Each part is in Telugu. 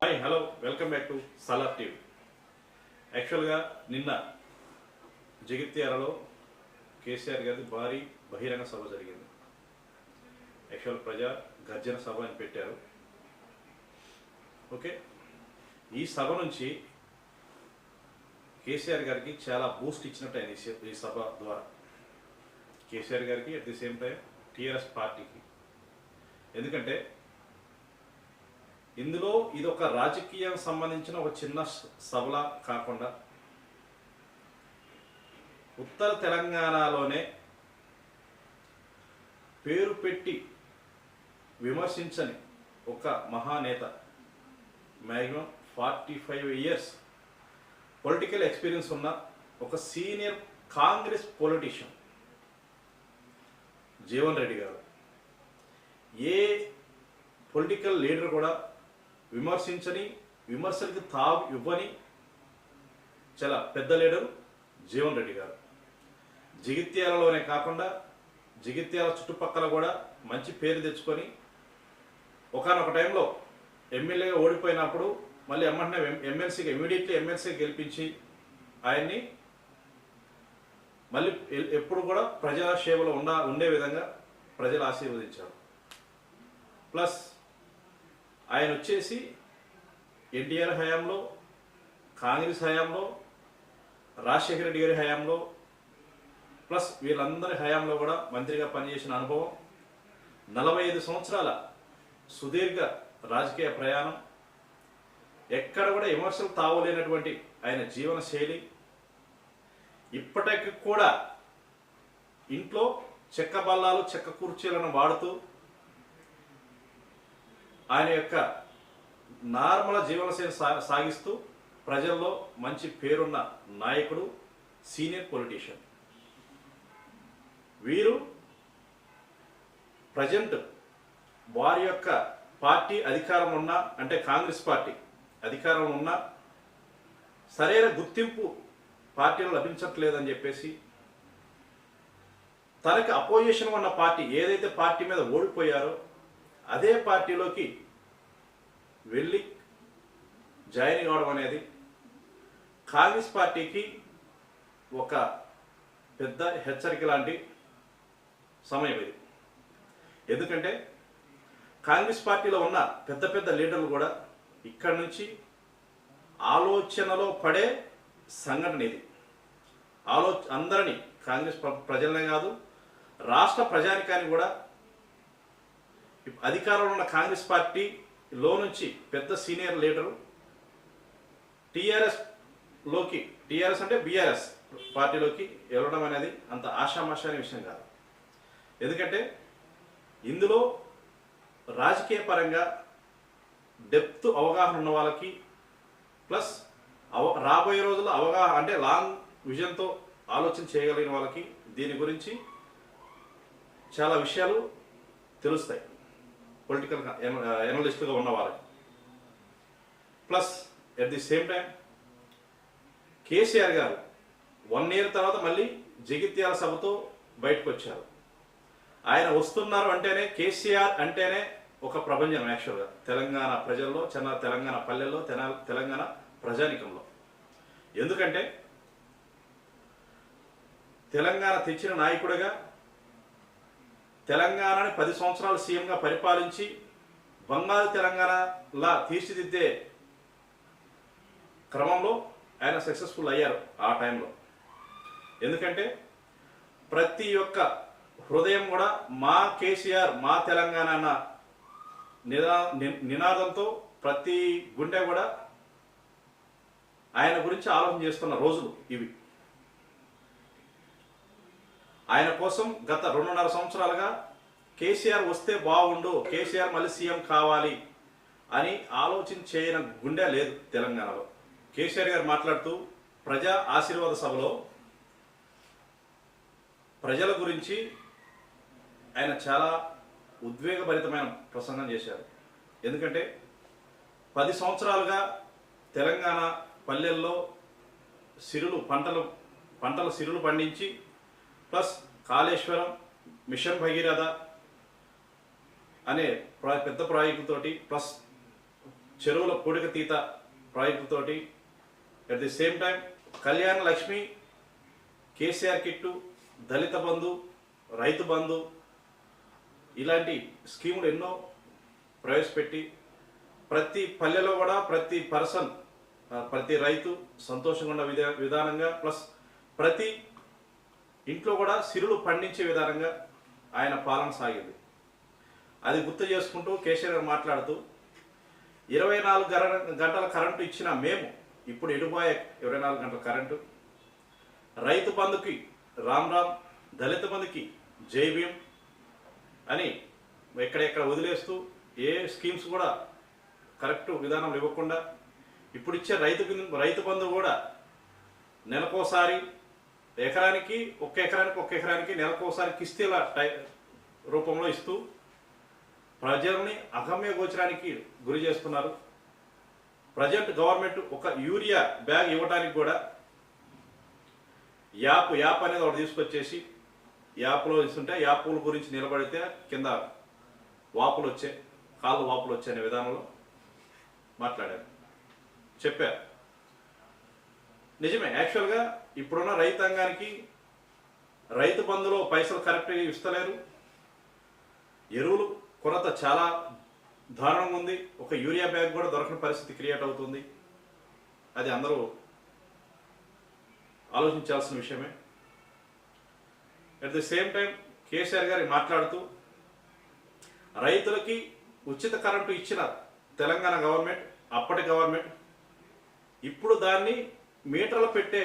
Hi hello welcome back to Salar TV. యాక్చువల్గా నిన్న జగిత్యాలలో కేసీఆర్ గారి భారీ బహిరంగ సభ జరిగింది. యాక్చువల్ ప్రజా గర్జన సభ అని పెట్టారు. ఓకే, ఈ సభ నుంచి కేసీఆర్ గారికి చాలా బూస్ట్ ఇచ్చినట్టు అయింది ఈ సభ ద్వారా. కేసీఆర్ గారికి at the same time TRS పార్టీకి. ఎందుకంటే ఇందులో ఇది ఒక రాజకీయం సంబంధించిన ఒక చిన్న సభలా కాకుండా ఉత్తర తెలంగాణలోనే పేరు పెట్టి విమర్శించని ఒక మహానేత, మ్యాక్సిమం 45 years పొలిటికల్ ఎక్స్పీరియన్స్ ఉన్న ఒక సీనియర్ కాంగ్రెస్ పొలిటీషియన్ జీవన్ రెడ్డి గారు. ఏ పొలిటికల్ లీడర్ కూడా విమర్శించని, విమర్శలకి తావు ఇవ్వని చాలా పెద్ద లీడరు జీవన్ రెడ్డి గారు. జగిత్యాలలోనే కాకుండా జగిత్యాల చుట్టుపక్కల కూడా మంచి పేరు తెచ్చుకొని ఒకానొక టైంలో ఎమ్మెల్యేగా ఓడిపోయినప్పుడు మళ్ళీ ఎమ్మెల్సీగా ఇమీడియట్లీ ఎమ్మెల్సీగా గెలిపించి ఆయన్ని మళ్ళీ ఎప్పుడు కూడా ప్రజాసేవలో ఉండే విధంగా ప్రజలు ఆశీర్వదించారు. ప్లస్ ఆయన వచ్చేసి ఎన్టీఆర్ హయాంలో, కాంగ్రెస్ హయాంలో, రాజశేఖర రెడ్డి గారి హయాంలో, ప్లస్ వీళ్ళందరి హయాంలో కూడా మంత్రిగా పనిచేసిన అనుభవం, 45 సంవత్సరాల సుదీర్ఘ రాజకీయ ప్రయాణం, ఎక్కడ కూడా విమర్శలు తావలేనటువంటి ఆయన జీవన శైలి, ఇప్పటికి కూడా ఇంట్లో చెక్క బల్లాలు, చెక్క కుర్చీలను వాడుతూ ఆయన యొక్క నార్మల్ జీవనశైలి సాగిస్తూ ప్రజల్లో మంచి పేరున్న నాయకుడు, సీనియర్ పొలిటీషియన్. వీరు ప్రజెంట్ వారి యొక్క పార్టీ అధికారం ఉన్నా, అంటే కాంగ్రెస్ పార్టీ అధికారం ఉన్నా సరైన గుర్తింపు పార్టీలో లభించట్లేదని చెప్పేసి తనకి అపోజిషన్ ఉన్న పార్టీ ఏదైతే పార్టీ మీద ఓడిపోయారో అదే పార్టీలోకి వెళ్ళి జాయిన్ కావడం అనేది కాంగ్రెస్ పార్టీకి ఒక పెద్ద హెచ్చరిక లాంటి సమయం ఇది. ఎందుకంటే కాంగ్రెస్ పార్టీలో ఉన్న పెద్ద పెద్ద లీడర్లు కూడా ఇక్కడి నుంచి ఆలోచనలో పడే సంఘటన ఇది. అందరినీ కాంగ్రెస్ ప్రజలనే కాదు, రాష్ట్ర ప్రజానికాన్ని కూడా అధికారంలో ఉన్న కాంగ్రెస్ పార్టీలో నుంచి పెద్ద సీనియర్ లీడరు టీఆర్ఎస్ అంటే బీఆర్ఎస్ పార్టీలోకి వెళ్ళడం అనేది అంత ఆషామాషా అనే విషయం కాదు. ఎందుకంటే ఇందులో రాజకీయ పరంగా డెప్త్ అవగాహన ఉన్న వాళ్ళకి, ప్లస్ రాబోయే రోజుల్లో అవగాహన అంటే లాంగ్ విజన్తో ఆలోచన చేయగలిగిన వాళ్ళకి దీని గురించి చాలా విషయాలు తెలుస్తాయి, పొలిటికల్ ఎనలిస్టుగా ఉన్న వాళ్ళకి. Plus at the same time KCR గారు 1 year తర్వాత మళ్ళీ జగిత్యాల సభతో బయటకు వచ్చారు. ఆయన వస్తున్నారు అంటేనే, కేసీఆర్ అంటేనే ఒక ప్రభంజనం యాక్చువల్గా తెలంగాణ ప్రజల్లో, తెలంగాణ పల్లెల్లో, తెలంగాణ ప్రజానికంలో. ఎందుకంటే తెలంగాణ తెచ్చిన నాయకుడిగా, తెలంగాణని 10 సంవత్సరాలు సీఎంగా పరిపాలించి బంగారు తెలంగాణలా తీర్చిదిద్దే క్రమంలో ఆయన సక్సెస్ఫుల్ అయ్యారు ఆ టైంలో. ఎందుకంటే ప్రతి ఒక్క హృదయం కూడా మా కేసీఆర్, మా తెలంగాణ అన్న నినాదంతో ప్రతి గుండె కూడా ఆయన గురించి ఆలోచన చేస్తున్న రోజులు ఇవి. ఆయన కోసం గత 2.5 సంవత్సరాలుగా కేసీఆర్ వస్తే బాగుండు, కేసీఆర్ మళ్ళీ సీఎం కావాలి అని ఆలోచన చేయని గుండె లేదు తెలంగాణలో. కేసీఆర్ గారు మాట్లాడుతూ ప్రజా ఆశీర్వాద సభలో ప్రజల గురించి ఆయన చాలా ఉద్వేగభరితమైన ప్రసంగం చేశారు. ఎందుకంటే 10 సంవత్సరాలుగా తెలంగాణ పల్లెల్లో పంటల సిరులు పండించి, ప్లస్ కాళేశ్వరం, మిషన్ భగీరథ అనే పెద్ద ప్రాజెక్టుతోటి, ప్లస్ చెరువుల పూడికతీత ప్రాజెక్టు తోటి, at the same time Kalyana Lakshmi, KCR kit, దళిత బంధు, రైతు బంధు ఇలాంటి స్కీములు ఎన్నో ప్రవేశపెట్టి ప్రతి పల్లెలో కూడా ప్రతి పర్సన్, ప్రతి రైతు సంతోషంగా ఉన్న విధానంగా, ప్లస్ ప్రతి ఇంట్లో కూడా సిరులు పండించే విధానంగా ఆయన పాలన సాగింది. అది గుర్తు చేసుకుంటూ కేసీఆర్ గారు మాట్లాడుతూ 24 గంటల కరెంటు ఇచ్చిన మేము ఇప్పుడు ఎడిపోయే 24 గంటల కరెంటు, రైతు బంధుకి రామ్ రామ్, దళిత బంధుకి జై భీమ్ అని ఎక్కడెక్కడ వదిలేస్తూ ఏ స్కీమ్స్ కూడా కరెక్ట్ విధానం ఇవ్వకుండా ఇప్పుడు ఇచ్చే రైతు బంధు కూడా నెలకోసారి ఒక ఎకరానికి నెలకోసారి కిస్తీల రూపంలో ఇస్తూ ప్రజల్ని అగమ్య గోచరానికి గురి చేస్తున్నారు. ప్రజెంట్ గవర్నమెంట్ ఒక యూరియా బ్యాగ్ ఇవ్వడానికి కూడా యాప్ అనేది ఒకటి తీసుకొచ్చేసి యాప్లో ఇస్తుంటే యాప్ల గురించి నిలబడితే కింద వాపులు వచ్చాయి, కాళ్ళు వాపులు వచ్చాయి అనే విధానంలో మాట్లాడారు, చెప్పారు. నిజమే, యాక్చువల్గా ఇప్పుడున్న రైతాంగానికి రైతు బంధులో పైసలు కరెక్ట్గా ఇస్తలేరు. ఎరువులు కొరత చాలా దారుణంగా ఉంది. ఒక యూరియా బ్యాగ్ కూడా దొరకని పరిస్థితి క్రియేట్ అవుతుంది. అది అందరూ ఆలోచించాల్సిన విషయమే. At the same time KCR గారు మాట్లాడుతూ రైతులకి ఉచిత కరెంటు ఇచ్చిన తెలంగాణ గవర్నమెంట్, అప్పటి గవర్నమెంట్ ఇప్పుడు దాన్ని మీటర్లు పెట్టే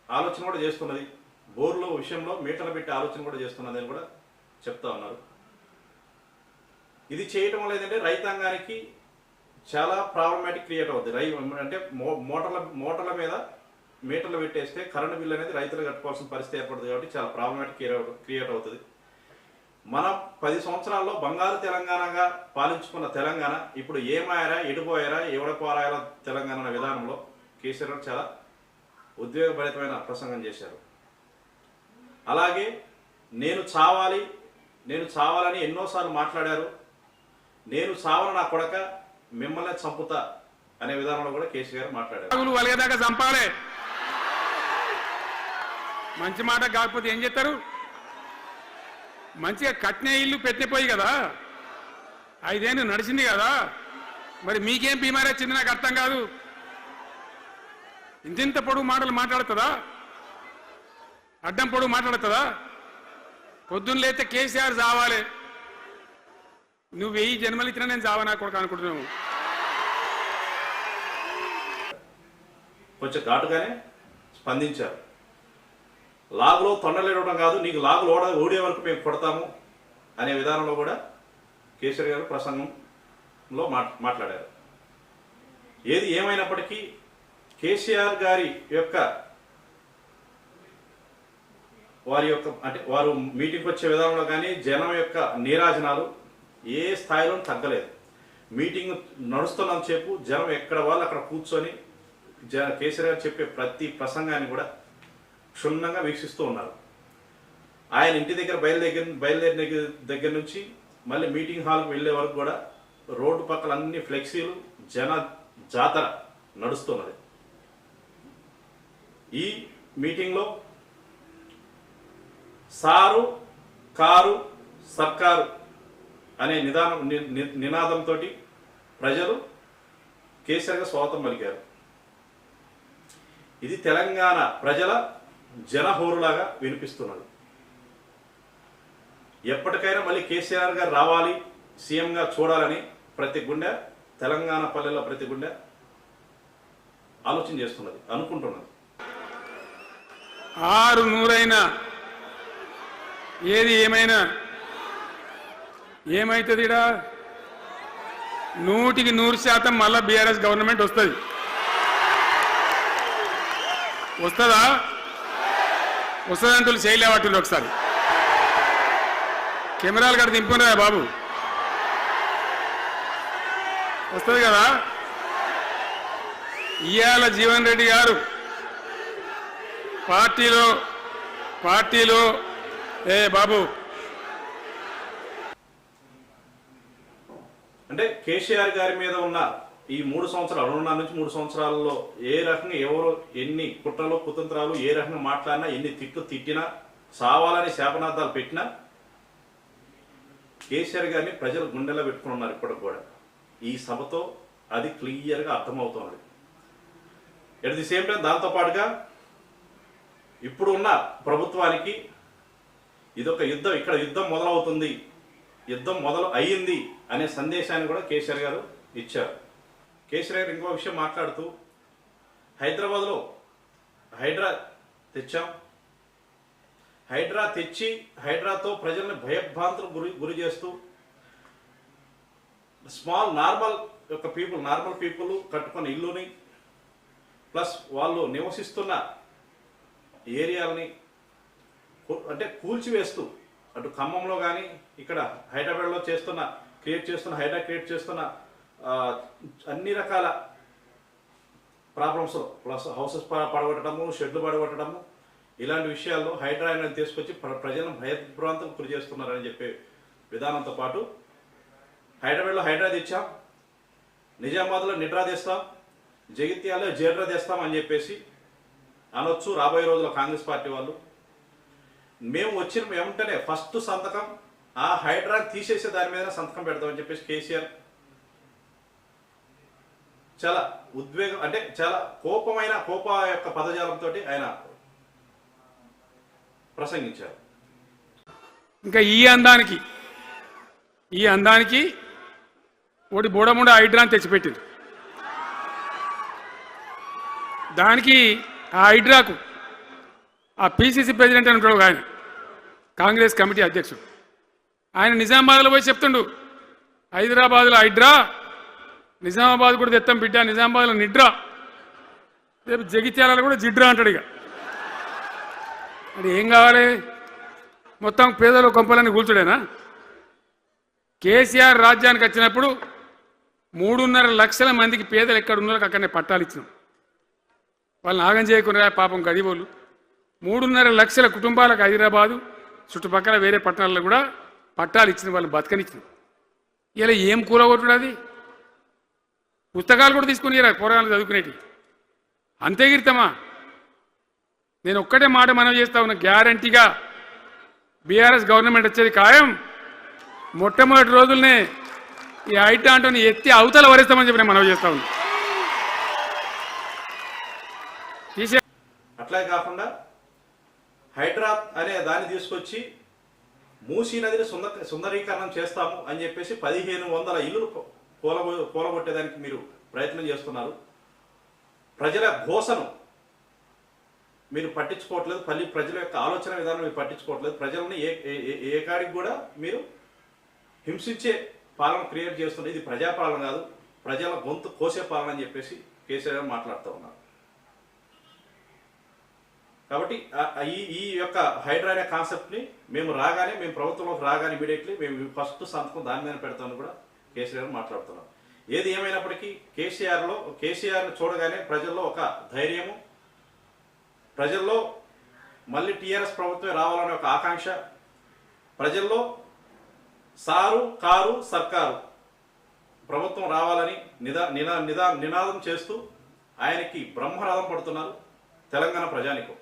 ఆలోచన కూడా చేస్తున్నది. బోర్ల విషయంలో మీటర్లు పెట్టే ఆలోచన కూడా చేస్తున్నది అని కూడా చెప్తా ఉన్నారు. ఇది చేయటం వల్ల ఏంటంటే రైతాంగానికి చాలా ప్రాబ్లమాటిక్ క్రియేట్ అవుతుంది. అంటే మోటార్ల మీద మీటర్లు పెట్టేస్తే కరెంటు బిల్లు అనేది రైతులు కట్టుకోవాల్సిన పరిస్థితి ఏర్పడుతుంది. కాబట్టి చాలా ప్రాబ్లమాటిక్ క్రియేట్ అవుతుంది. మనం 10 సంవత్సరాల్లో బంగారు తెలంగాణగా పాలించుకున్న తెలంగాణ ఇప్పుడు ఏమాయరా, ఎడిపోయారా, ఎవడపోరాయాల తెలంగాణ అనే విధానంలో కేసీఆర్ గారు చాలా ఉద్వేగభరితమైన ప్రసంగం చేశారు. అలాగే నేను చావాలని ఎన్నోసార్లు మాట్లాడారు. నేను చావను నా కొడక, మిమ్మల్ని చంపుతా అనే విధానంలో కూడా కేసీఆర్ గారు మాట్లాడారు. చంపాలి, మంచి మాట కాకపోతే ఏం చేస్తారు? మంచిగా కట్నే ఇల్లు పెట్టిపోయి కదా, 5 ఏళ్ళు నడిచింది కదా, మరి మీకేం బీమారీ వచ్చింది నాకు అర్థం కాదు. ఇంత పొడుగు మాటలు మాట్లాడుతుందా? అడ్డం పొడుగు మాట్లాడుతుందా? పొద్దున్న లేతే కేసీఆర్ చావాలి, నువ్వు 1000 జన్మలు ఇచ్చినా నేను చావనా కొడుకు అనుకుంటున్నావు. కొంచెం ఘాటుగానే స్పందించారు. లాగులో తొండలేడవడం కాదు, నీకు లాగులు ఓడే వరకు మేము కొడతాము అనే విధానంలో కూడా కేసీఆర్ గారు ప్రసంగంలో మాట్లాడారు. ఏది ఏమైనప్పటికీ కేసీఆర్ గారి యొక్క వారు మీటింగ్కి వచ్చే విధానంలో కానీ జనం యొక్క నీరాజనాలు ఏ స్థాయిలో తగ్గలేదు. మీటింగ్ నడుస్తున్నంత సేపు జనం ఎక్కడ వాళ్ళు అక్కడ కూర్చొని కేసీఆర్ గారు చెప్పే ప్రతి ప్రసంగాన్ని కూడా క్షుణ్ణంగా వీక్షిస్తూ ఉన్నారు. ఆయన ఇంటి దగ్గర బయలుదేరిన దగ్గర నుంచి మళ్ళీ మీటింగ్ హాల్కి వెళ్ళే వరకు కూడా రోడ్డు పక్కల అన్ని ఫ్లెక్సీలు, జన జాతర నడుస్తున్నది. ఈ మీటింగ్లో సారు కారు సర్కారు అనే నినాదంతో ప్రజలు కేసీఆర్గా స్వాగతం పలికారు. ఇది తెలంగాణ ప్రజల జనహోరులాగా వినిపిస్తున్నది. ఎప్పటికైనా మళ్ళీ కేసీఆర్ గారు రావాలి, సీఎంగా చూడాలని ప్రతి గుండె, తెలంగాణ పల్లెల్లో ప్రతి గుండె ఆలోచన చేస్తున్నది, అనుకుంటున్నది. 600 ఏది ఏమైనా ఏమైతుంది? 100కి 100% మళ్ళా బీఆర్ఎస్ గవర్నమెంట్ వస్తుంది. వస్తుందా? వస్తుందంటూ చేయలేవట్టుంది. ఒకసారి కెమెరాలు కడ దింపుకున్నారా బాబు? వస్తుంది కదా. ఇవాళ జీవన్ రెడ్డి గారు పార్టీలో బాబు అంటే అంటే కేసీఆర్ గారి మీద ఉన్న ఈ 3 సంవత్సరాలు 2.5 నుంచి 3 సంవత్సరాలలో ఏ రకంగా ఎవరు ఎన్ని కుట్రలు కుతంత్రాలు ఏ రకంగా మాట్లాడినా ఎన్ని తిట్లు తిట్టినా సావాలని శాపనార్థాలు పెట్టినా కేసీఆర్ గారిని ప్రజలు గుండెల్లో పెట్టుకుని ఉన్నారు ఇప్పటికి కూడా. ఈ సభతో అది క్లియర్గా అర్థమవుతున్నది. ఎట్ ది సేమ్ టైం దాంతోపాటుగా ఇప్పుడు ఉన్న ప్రభుత్వానికి ఇదొక యుద్ధం, ఇక్కడ యుద్ధం మొదలవుతుంది, యుద్ధం మొదలు అయ్యింది అనే సందేశాన్ని కూడా కేసీఆర్ గారు ఇచ్చారు. కేసీఆర్ గారు ఇంకో విషయం మాట్లాడుతూ హైదరాబాద్లో హైడ్రా తెచ్చాం, హైడ్రా తెచ్చి హైడ్రాతో ప్రజల్ని భయభ్రాంతులకు గురి చేస్తూ నార్మల్ పీపుల్ కట్టుకున్న ఇల్లుని ప్లస్ వాళ్ళు నివసిస్తున్న ఏరియాలని అంటే కూల్చివేస్తూ అటు ఖమ్మంలో కానీ ఇక్కడ హైదరాబాద్లో హైడ్రా క్రియేట్ చేస్తున్న అన్ని రకాల ప్రాబ్లమ్స్ ప్లస్ హౌసెస్ పడగొట్టడము, షెడ్లు పడగొట్టడము, ఇలాంటి విషయాల్లో హైడ్రా అనేది తీసుకొచ్చి ప్రజలను భయభ్రాంతులకు గురి చేస్తున్నారని చెప్పే విధానంతో పాటు హైదరాబాద్లో హైడ్రా తెచ్చాం, నిజామాబాద్లో నిడ్రా తెస్తాం, జగిత్యాలలో జేడ్రా తెస్తాం అని చెప్పేసి అనొచ్చు రాబోయే రోజుల్లో కాంగ్రెస్ పార్టీ వాళ్ళు. మేము వచ్చిన వెంటనే ఫస్ట్ సంతకం ఆ హైడ్రాని తీసేసే దాని మీద సంతకం పెడతామని చెప్పేసి కేసీఆర్ చాలా ఉద్వేగం అంటే చాలా కోప యొక్క పదజాలంతో ఆయన ప్రసంగించారు. ఇంకా ఈ అందానికి ఒకటి బోడముండ హైడ్రాని తెచ్చిపెట్టింది. దానికి ఆ హైడ్రాకు ఆ పిసిసి ప్రెసిడెంట్ అని ఉంటాడు ఆయన, కాంగ్రెస్ కమిటీ అధ్యక్షుడు, ఆయన నిజామాబాద్లో పోయి చెప్తుండు హైదరాబాద్లో హైడ్రా, నిజామాబాద్ కూడా తెత్తాం బిడ్డ, నిజామాబాద్లో నిడ్రా, రేపు జగిత్యాలలో కూడా జిడ్రా అంటాడు. ఇక అది ఏం కావాలి, మొత్తం పేదలు కొంపలని కూల్చుడేనా? కేసీఆర్ రాజ్యానికి వచ్చినప్పుడు 3.5 లక్షల మందికి పేదలు ఎక్కడ ఉన్నారో అక్కడనే పట్టాలు ఇచ్చినాం. వాళ్ళని ఆగం చేయకుండా పాపం గరీబోళ్ళు 3.5 లక్షల కుటుంబాలకు హైదరాబాదు చుట్టుపక్కల వేరే పట్టణాల్లో కూడా పట్టాలు ఇచ్చిన వాళ్ళని బతకనిచ్చినాం. ఇలా ఏం కూలగొట్టుడు అది? పుస్తకాలు కూడా తీసుకుని పోరాలు చదువుకునేటి అంతే గిరితమా? నేను ఒక్కటే మాట మనవి చేస్తా ఉన్నా, గ్యారంటీగా బీఆర్ఎస్ గవర్నమెంట్ వచ్చేది ఖాయం. మొట్టమొదటి రోజుల్నే ఈ హైడ్రా అంటోని ఎత్తి అవతల వరేస్తామని చెప్పి నేను మనవి చేస్తా ఉన్నా. అట్లే కాకుండా హైడ్రా అనే దాన్ని తీసుకొచ్చి మూసీ నదిని సుందరీకరణం చేస్తాము అని చెప్పేసి 1500 ఇల్లులు కూలగొట్టేదానికి మీరు ప్రయత్నం చేస్తున్నారు. ప్రజల ఘోషను మీరు పట్టించుకోవట్లేదు, ప్రజల యొక్క ఆలోచన విధానం మీరు పట్టించుకోవట్లేదు. ప్రజలని ఏ కాడికి కూడా మీరు హింసించే పాలన క్రియేట్ చేస్తున్నారు. ఇది ప్రజాపాలన కాదు, ప్రజల గొంతు కోసే పాలన అని చెప్పేసి కేసీఆర్ మాట్లాడుతూ ఉన్నారు. కాబట్టి ఈ యొక్క హైడ్రా అనే కాన్సెప్ట్ని మేము ప్రభుత్వంలోకి రాగానే ఇమీడియట్లీ మేము ఫస్ట్ సంతకం దాని మీద పెడతామని కూడా కేసీఆర్ మాట్లాడుతున్నాం. ఏది ఏమైనప్పటికీ కేసీఆర్ని చూడగానే ప్రజల్లో ఒక ధైర్యము, ప్రజల్లో మళ్ళీ టీఆర్ఎస్ ప్రభుత్వమే రావాలనే ఒక ఆకాంక్ష, ప్రజల్లో సారు కారు సర్కారు ప్రభుత్వం రావాలని నినాదం చేస్తూ ఆయనకి బ్రహ్మరథం పడుతున్నారు తెలంగాణ ప్రజానికం.